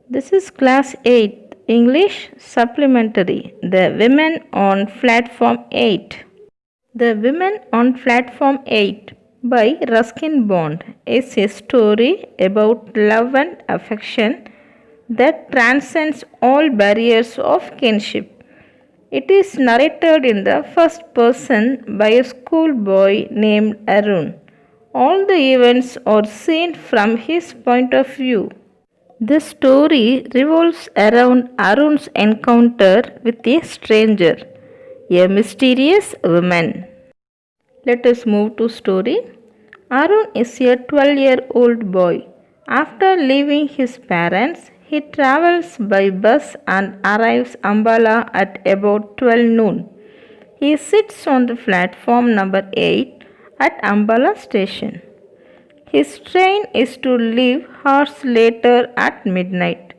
This is Class 8 English Supplementary. The Women on Platform 8. The Women on Platform 8 by Ruskin Bond is a story about love and affection that transcends all barriers of kinship. It is narrated in the first person by a schoolboy named Arun. All the events are seen from his point of view. The story revolves around Arun's encounter with a stranger, a mysterious woman. Let us move to story. Arun is a 12-year-old boy. After leaving his parents, he travels by bus and arrives Ambala at about 12 noon. He sits on the platform number 8 at Ambala station. His train is to leave hours later at midnight.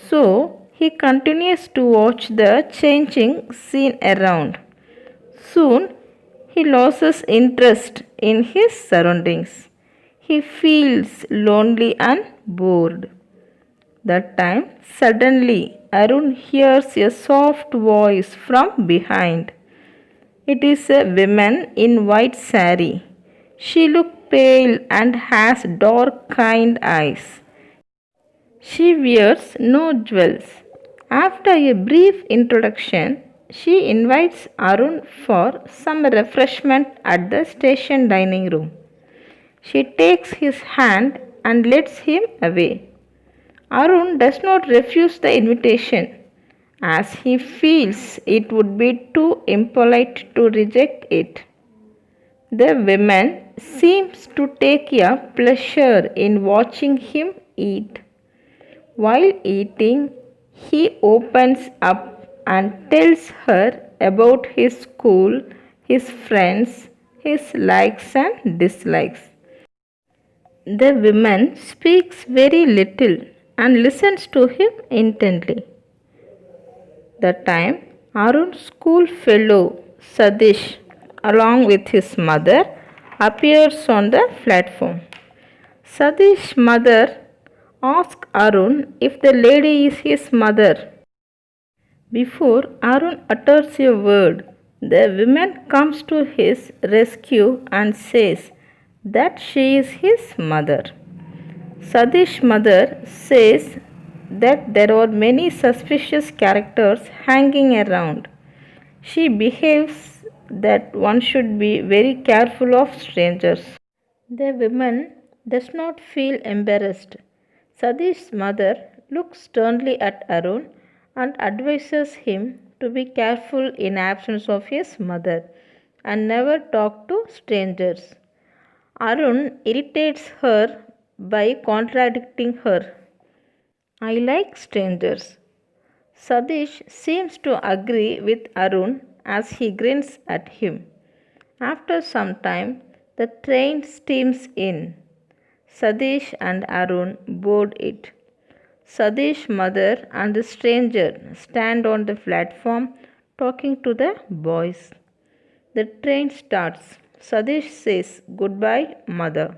So he continues to watch the changing scene around. Soon he loses interest in his surroundings. He feels lonely and bored. That time, suddenly, Arun hears a soft voice from behind. It is a woman in white sari. She looks pale and has dark kind eyes. She wears no jewels. After a brief introduction, she invites Arun for some refreshment at the station dining room. She takes his hand and leads him away. Arun does not refuse the invitation as he feels it would be too impolite to reject it. The woman seems to take a pleasure in watching him eat. While eating, he opens up and tells her about his school, his friends, his likes and dislikes. The woman speaks very little and listens to him intently. That time, Arun's school fellow Sadish, along with his mother, appears on the platform. Sadish's mother asks Arun if the lady is his mother. Before Arun utters a word, the woman comes to his rescue and says that she is his mother. Sadish's mother says that there are many suspicious characters hanging around. She behaves that one should be very careful of strangers. The woman does not feel embarrassed. Sadish's mother looks sternly at Arun and advises him to be careful in absence of his mother and never talk to strangers. Arun irritates her by contradicting her. I like strangers. Sadish seems to agree with Arun as he grins at him. After some time, the train steams in. Sadish and Arun board it. Sadish's mother and the stranger stand on the platform talking to the boys. The train starts. Sadish says, "Goodbye, mother."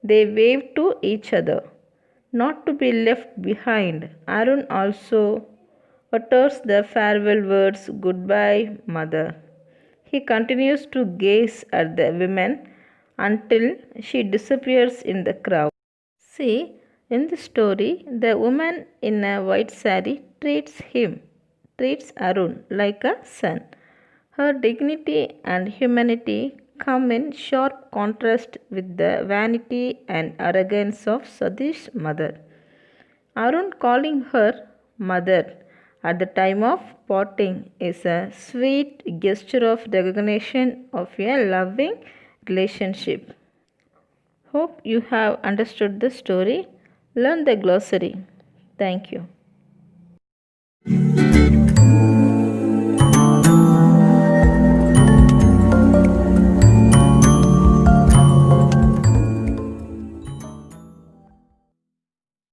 They wave to each other. Not to be left behind, Arun also utters the farewell words, "Goodbye, mother." He continues to gaze at the woman until she disappears in the crowd. See, in the story, the woman in a white sari treats Arun like a son. Her dignity and humanity come in sharp contrast with the vanity and arrogance of Sadish's mother. Arun calling her mother at the time of parting is a sweet gesture of recognition of a loving relationship. Hope you have understood the story. Learn the glossary. Thank you.